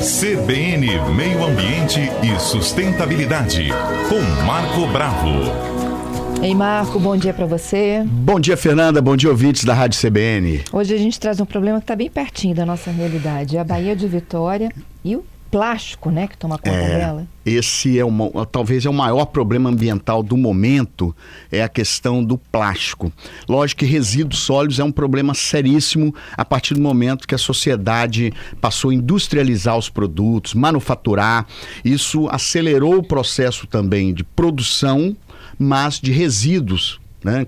CBN Meio Ambiente e Sustentabilidade, com Marco Bravo. Ei, Marco, bom dia para você. Bom dia, Fernanda. Bom dia, ouvintes da Rádio CBN. Hoje a gente traz um problema que está bem pertinho da nossa realidade. É a Baía de Vitória e o plástico, né, que toma conta dela. Esse talvez é o maior problema ambiental do momento, é a questão do plástico. Lógico que resíduos sólidos é um problema seríssimo a partir do momento que a sociedade passou a industrializar os produtos, manufaturar. Isso acelerou o processo também de produção, mas de resíduos, né?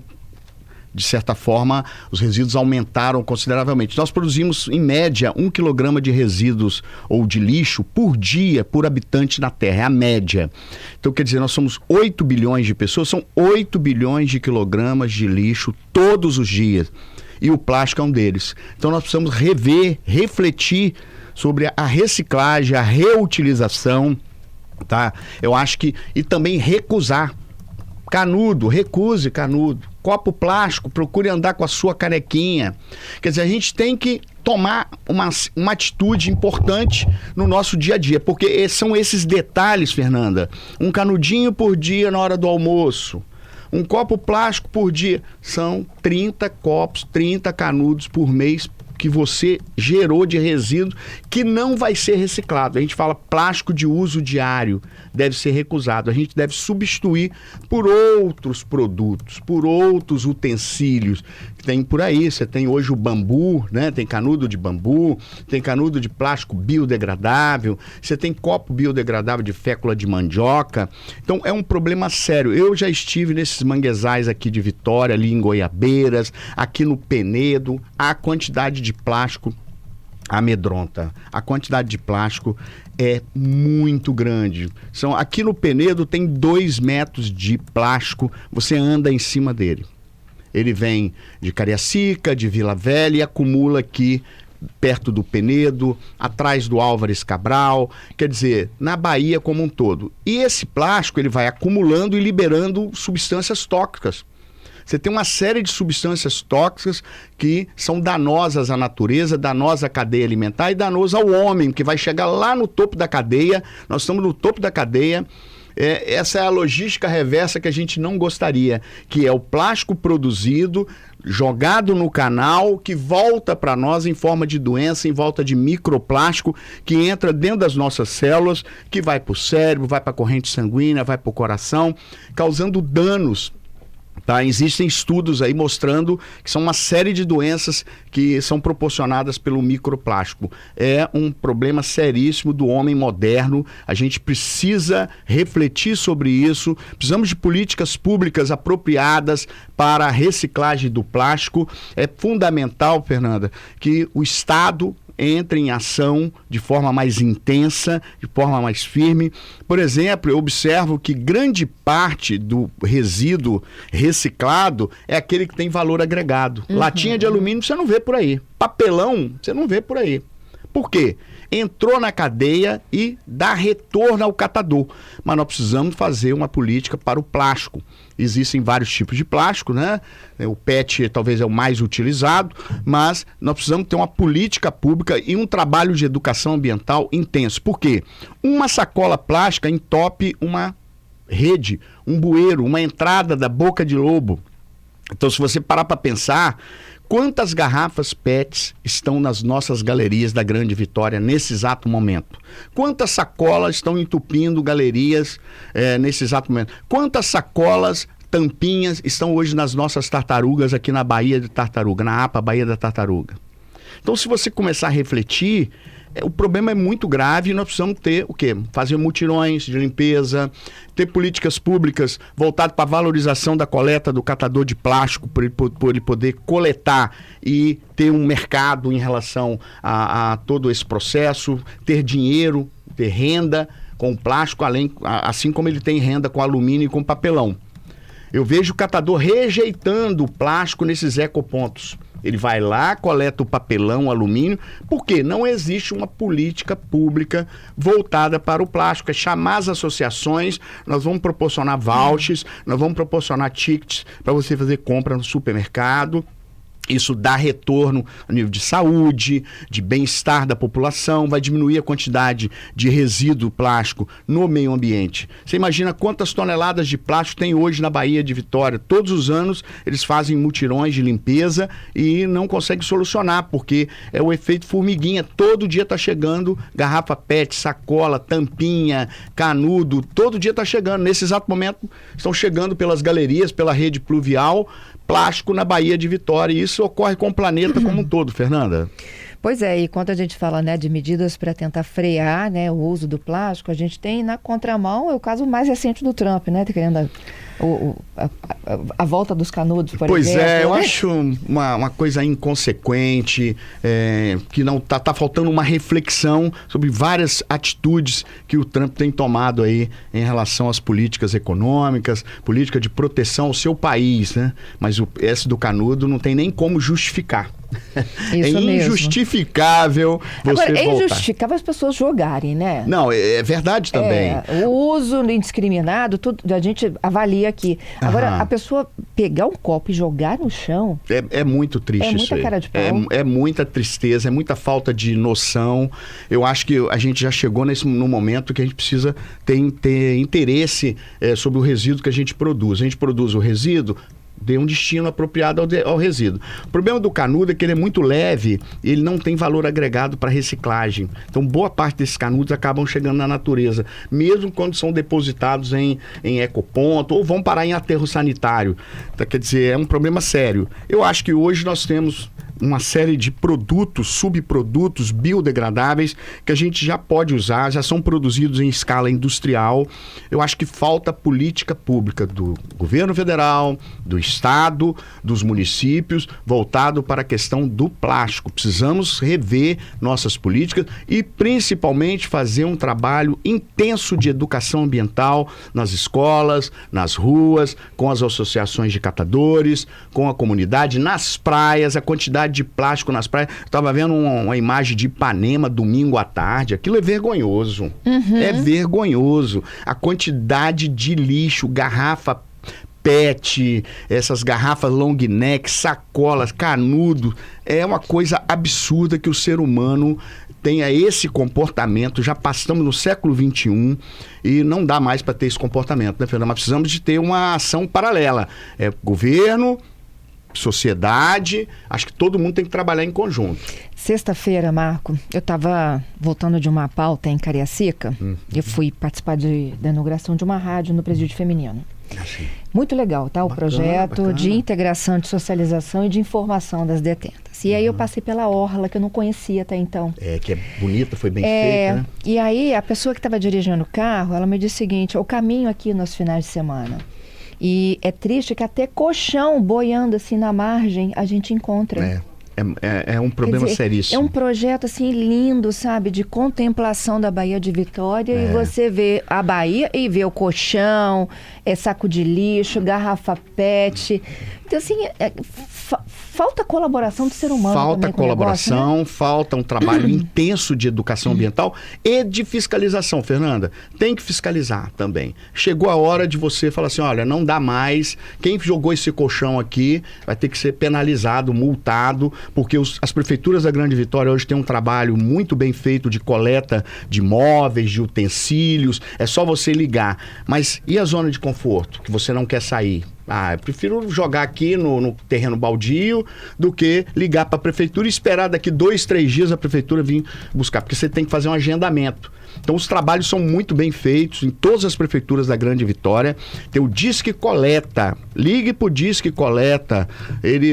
De certa forma, os resíduos aumentaram consideravelmente. Nós produzimos, em média, 1 quilograma de resíduos ou de lixo por dia, por habitante na Terra. É a média. Então, quer dizer, nós somos 8 bilhões de pessoas, são 8 bilhões de quilogramas de lixo todos os dias. E o plástico é um deles. Então, nós precisamos rever, refletir sobre a reciclagem, a reutilização, tá? Eu acho que... E também recusar. Canudo, recuse canudo. Copo plástico, procure andar com a sua canequinha. Quer dizer, a gente tem que tomar uma atitude importante no nosso dia a dia, porque são esses detalhes, Fernanda. Um canudinho por dia na hora do almoço, um copo plástico por dia. São 30 copos, 30 canudos por mês que você gerou de resíduo que não vai ser reciclado. A gente fala plástico de uso diário, deve ser recusado. A gente deve substituir por outros produtos, por outros utensílios que tem por aí. Você tem hoje o bambu, né? Tem canudo de bambu, tem canudo de plástico biodegradável, você tem copo biodegradável de fécula de mandioca. Então é um problema sério. Eu já estive nesses manguezais aqui de Vitória, ali em Goiabeiras, aqui no Penedo. A quantidade de plástico amedronta. A quantidade de plástico é muito grande. Aqui no Penedo tem 2 metros de plástico, você anda em cima dele. Ele vem de Cariacica, de Vila Velha e acumula aqui perto do Penedo, atrás do Álvares Cabral, quer dizer, na Bahia como um todo. E esse plástico ele vai acumulando e liberando substâncias tóxicas. Você tem uma série de substâncias tóxicas que são danosas à natureza, danosas à cadeia alimentar e danosas ao homem, que vai chegar lá no topo da cadeia. Nós estamos no topo da cadeia. Essa é a logística reversa que a gente não gostaria, que é o plástico produzido, jogado no canal, que volta para nós em forma de doença, em volta de microplástico, que entra dentro das nossas células, que vai para o cérebro, vai para a corrente sanguínea, vai para o coração, causando danos. Tá? Existem estudos aí mostrando que são uma série de doenças que são proporcionadas pelo microplástico. É um problema seríssimo do homem moderno. A gente precisa refletir sobre isso. Precisamos de políticas públicas apropriadas para a reciclagem do plástico. É fundamental, Fernanda, que o Estado entre em ação de forma mais intensa, de forma mais firme. Por exemplo, eu observo que grande parte do resíduo reciclado é aquele que tem valor agregado. Latinha de alumínio você não vê por aí. Papelão você não vê por aí. Por quê? Entrou na cadeia e dá retorno ao catador. Mas nós precisamos fazer uma política para o plástico. Existem vários tipos de plástico, né? O PET talvez é o mais utilizado, mas nós precisamos ter uma política pública e um trabalho de educação ambiental intenso. Por quê? Uma sacola plástica entope uma rede, um bueiro, uma entrada da boca de lobo. Então, se você parar para pensar, quantas garrafas PETs estão nas nossas galerias da Grande Vitória nesse exato momento? Quantas sacolas estão entupindo galerias nesse exato momento? Quantas sacolas, tampinhas estão hoje nas nossas tartarugas aqui na Baía de Tartaruga, na APA Baía da Tartaruga? Então, se você começar a refletir, o problema é muito grave e nós precisamos ter o quê? Fazer mutirões de limpeza, ter políticas públicas voltadas para a valorização da coleta do catador de plástico, por ele poder coletar e ter um mercado em relação a todo esse processo, ter dinheiro, ter renda com o plástico, assim como ele tem renda com alumínio e com papelão. Eu vejo o catador rejeitando o plástico nesses ecopontos. Ele vai lá, coleta o papelão, o alumínio, porque não existe uma política pública voltada para o plástico. É chamar as associações, nós vamos proporcionar vouchers, nós vamos proporcionar tickets para você fazer compra no supermercado. Isso dá retorno a nível de saúde, de bem-estar da população, vai diminuir a quantidade de resíduo plástico no meio ambiente. Você imagina quantas toneladas de plástico tem hoje na Baía de Vitória? Todos os anos eles fazem mutirões de limpeza e não conseguem solucionar, porque é o efeito formiguinha. Todo dia está chegando garrafa PET, sacola, tampinha, canudo, todo dia está chegando. Nesse exato momento estão chegando pelas galerias, pela rede pluvial, plástico na Baía de Vitória, e isso ocorre com o planeta como um todo, Fernanda. Pois é, e quando a gente fala, né, de medidas para tentar frear, né, o uso do plástico, a gente tem na contramão o caso mais recente do Trump, né, querendo a volta dos canudos, por exemplo. Pois é, eu acho uma coisa inconsequente, que não tá faltando uma reflexão sobre várias atitudes que o Trump tem tomado aí em relação às políticas econômicas, política de proteção ao seu país, né? Mas esse do canudo não tem nem como justificar. Isso é injustificável você Agora, voltar. injustificável as pessoas jogarem, né? Não, é verdade também. O uso indiscriminado, tudo, a gente avalia aqui. Agora, a pessoa pegar um copo e jogar no chão... É muito triste isso aí. É muita cara de pau. É muita tristeza, é muita falta de noção. Eu acho que a gente já chegou no momento que a gente precisa ter interesse sobre o resíduo que a gente produz. A gente produz o resíduo, dê um destino apropriado ao resíduo. O problema do canudo é que ele é muito leve e ele não tem valor agregado para reciclagem. Então, boa parte desses canudos acabam chegando na natureza, mesmo quando são depositados em ecoponto ou vão parar em aterro sanitário. Então, quer dizer, é um problema sério. Eu acho que hoje nós temos uma série de produtos, subprodutos biodegradáveis que a gente já pode usar, já são produzidos em escala industrial. Eu acho que falta política pública do governo federal, do estado, dos municípios, voltado para a questão do plástico. Precisamos rever nossas políticas e principalmente fazer um trabalho intenso de educação ambiental nas escolas, nas ruas, com as associações de catadores, com a comunidade, nas praias, a quantidade de plástico nas praias. Estava vendo uma imagem de Ipanema domingo à tarde. Aquilo é vergonhoso. É vergonhoso. A quantidade de lixo, garrafa PET, essas garrafas long neck, sacolas, canudo. É uma coisa absurda que o ser humano tenha esse comportamento. Já passamos no século XXI e não dá mais para ter esse comportamento, né, Fernanda? Mas precisamos de ter uma ação paralela. Governo, sociedade, acho que todo mundo tem que trabalhar em conjunto. Sexta-feira, Marco, eu estava voltando de uma pauta em Cariacica. Eu fui participar da inauguração de uma rádio no Presídio Feminino. Assim. Muito legal, tá? O projeto de integração, de socialização e de informação das detentas. E aí eu passei pela orla, que eu não conhecia até então. Que é bonita, foi bem feita, né? E aí a pessoa que estava dirigindo o carro, ela me disse o seguinte: o caminho aqui nos finais de semana. E é triste que até colchão boiando assim na margem a gente encontra. É um problema seríssimo. É um projeto assim lindo, sabe? De contemplação da Baía de Vitória. E você vê a Baía e vê o colchão, saco de lixo, garrafa PET. Então, assim, falta colaboração do ser humano. Falta colaboração, negócio, né? Falta um trabalho intenso de educação ambiental e de fiscalização, Fernanda. Tem que fiscalizar também. Chegou a hora de você falar assim, olha, não dá mais. Quem jogou esse colchão aqui vai ter que ser penalizado, multado, porque as prefeituras da Grande Vitória hoje têm um trabalho muito bem feito de coleta de móveis, de utensílios. É só você ligar. Mas e a zona de conforto, que você não quer sair? Eu prefiro jogar aqui no terreno baldio do que ligar para a prefeitura e esperar daqui 2, 3 dias a prefeitura vir buscar, porque você tem que fazer um agendamento. Então os trabalhos são muito bem feitos em todas as prefeituras da Grande Vitória. Tem o Disque Coleta. Ligue para o Disque Coleta.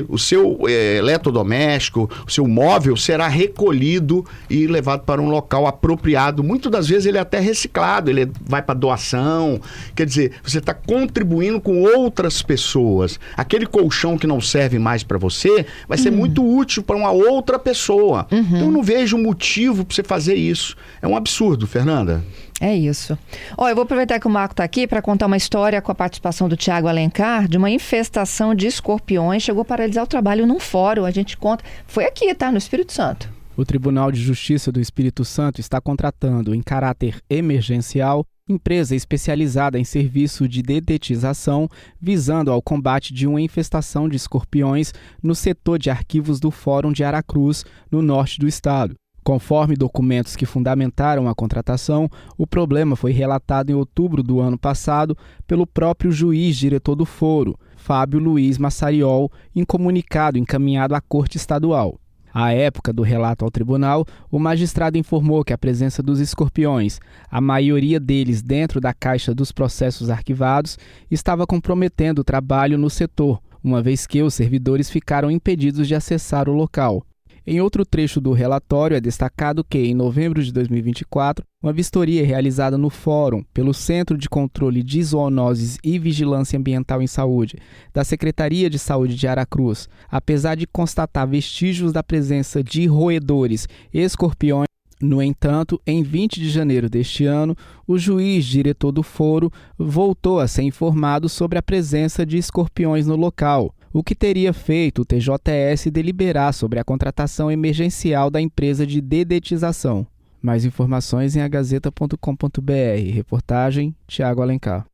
O seu eletrodoméstico, o seu móvel será recolhido e levado para um local apropriado. Muitas das vezes ele é até reciclado, ele vai para doação. Quer dizer, você está contribuindo com outras pessoas. Aquele colchão que não serve mais para você vai ser muito útil para uma outra pessoa. Então eu não vejo motivo para você fazer isso. É um absurdo, Fernanda. É isso. Eu vou aproveitar que o Marco está aqui para contar uma história com a participação do Tiago Alencar de uma infestação de escorpiões. Chegou a paralisar o trabalho num fórum. A gente conta. Foi aqui, tá? No Espírito Santo. O Tribunal de Justiça do Espírito Santo está contratando, em caráter emergencial, empresa especializada em serviço de dedetização, visando ao combate de uma infestação de escorpiões no setor de arquivos do Fórum de Aracruz, no norte do estado. Conforme documentos que fundamentaram a contratação, o problema foi relatado em outubro do ano passado pelo próprio juiz diretor do foro, Fábio Luiz Massariol, em comunicado encaminhado à Corte Estadual. À época do relato ao tribunal, o magistrado informou que a presença dos escorpiões, a maioria deles dentro da caixa dos processos arquivados, estava comprometendo o trabalho no setor, uma vez que os servidores ficaram impedidos de acessar o local. Em outro trecho do relatório é destacado que, em novembro de 2024, uma vistoria realizada no Fórum pelo Centro de Controle de Zoonoses e Vigilância Ambiental em Saúde da Secretaria de Saúde de Aracruz, apesar de constatar vestígios da presença de roedores e escorpiões, no entanto, em 20 de janeiro deste ano, o juiz diretor do foro voltou a ser informado sobre a presença de escorpiões no local, o que teria feito o TJS deliberar sobre a contratação emergencial da empresa de dedetização. Mais informações em agazeta.com.br. Reportagem Tiago Alencar.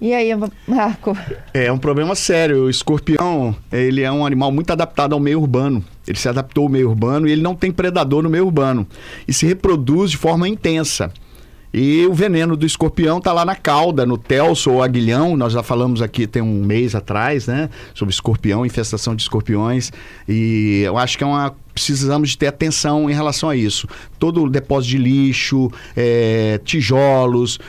E aí, Marco? É um problema sério. O escorpião, ele é um animal muito adaptado ao meio urbano. Ele se adaptou ao meio urbano e ele não tem predador no meio urbano. E se reproduz de forma intensa. E o veneno do escorpião está lá na cauda, no telso ou aguilhão. Nós já falamos aqui tem um mês atrás, né? Sobre escorpião, infestação de escorpiões. E eu acho que precisamos de ter atenção em relação a isso. Todo o depósito de lixo, tijolos,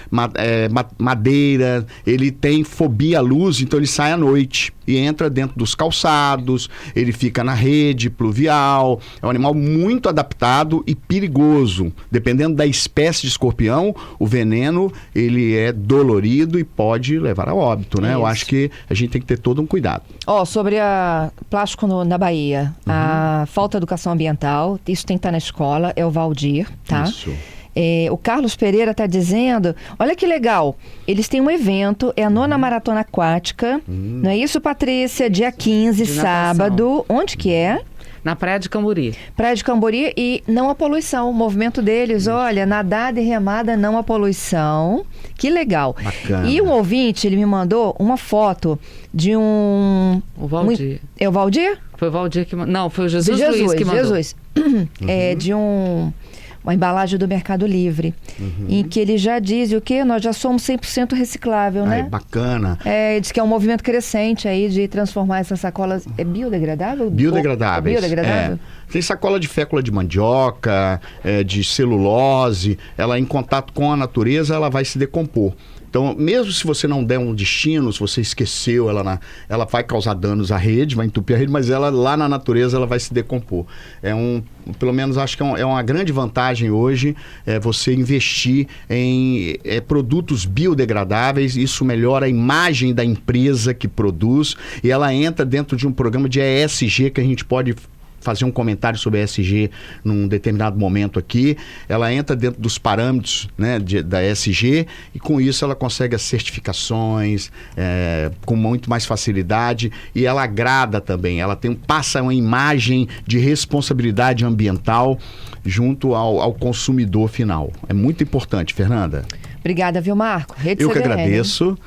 madeira, ele tem fobia à luz, então ele sai à noite e entra dentro dos calçados, ele fica na rede pluvial. É um animal muito adaptado e perigoso. Dependendo da espécie de escorpião, o veneno ele é dolorido e pode levar a óbito, né? Eu acho que a gente tem que ter todo um cuidado. Sobre a plástico na Bahia, a falta de educação ambiental, isso tem que estar na escola, é o Valdir, tá? Isso. O Carlos Pereira está dizendo, olha que legal, eles têm um evento, é a 9ª Maratona Aquática, não é isso, Patrícia? Dia 15, sábado, onde que é? Na Praia de Cambori. Praia de Cambori e não a poluição. O movimento deles, olha, nadada e remada, não a poluição. Que legal. Bacana. E um ouvinte, ele me mandou uma foto de um... O Valdir. É o Valdir? Foi o Valdir que mandou. Não, foi o Jesus Luiz que mandou. Jesus. De uma embalagem do Mercado Livre, em que ele já diz o quê? Nós já somos 100% reciclável, né? Bacana. Diz que é um movimento crescente aí de transformar essas sacolas... É biodegradável? Biodegradáveis. Biodegradável? Tem sacola de fécula de mandioca, de celulose, ela em contato com a natureza, ela vai se decompor. Então, mesmo se você não der um destino, se você esqueceu, ela vai causar danos à rede, vai entupir a rede, mas ela lá na natureza ela vai se decompor. Pelo menos acho que é uma grande vantagem hoje você investir em produtos biodegradáveis. Isso melhora a imagem da empresa que produz e ela entra dentro de um programa de ESG que a gente pode fazer um comentário sobre a ESG num determinado momento aqui. Ela entra dentro dos parâmetros, né, da ESG e com isso ela consegue as certificações com muito mais facilidade e ela agrada também. Ela passa uma imagem de responsabilidade ambiental junto ao consumidor final. É muito importante, Fernanda. Obrigada, viu, Marco? Eu que agradeço.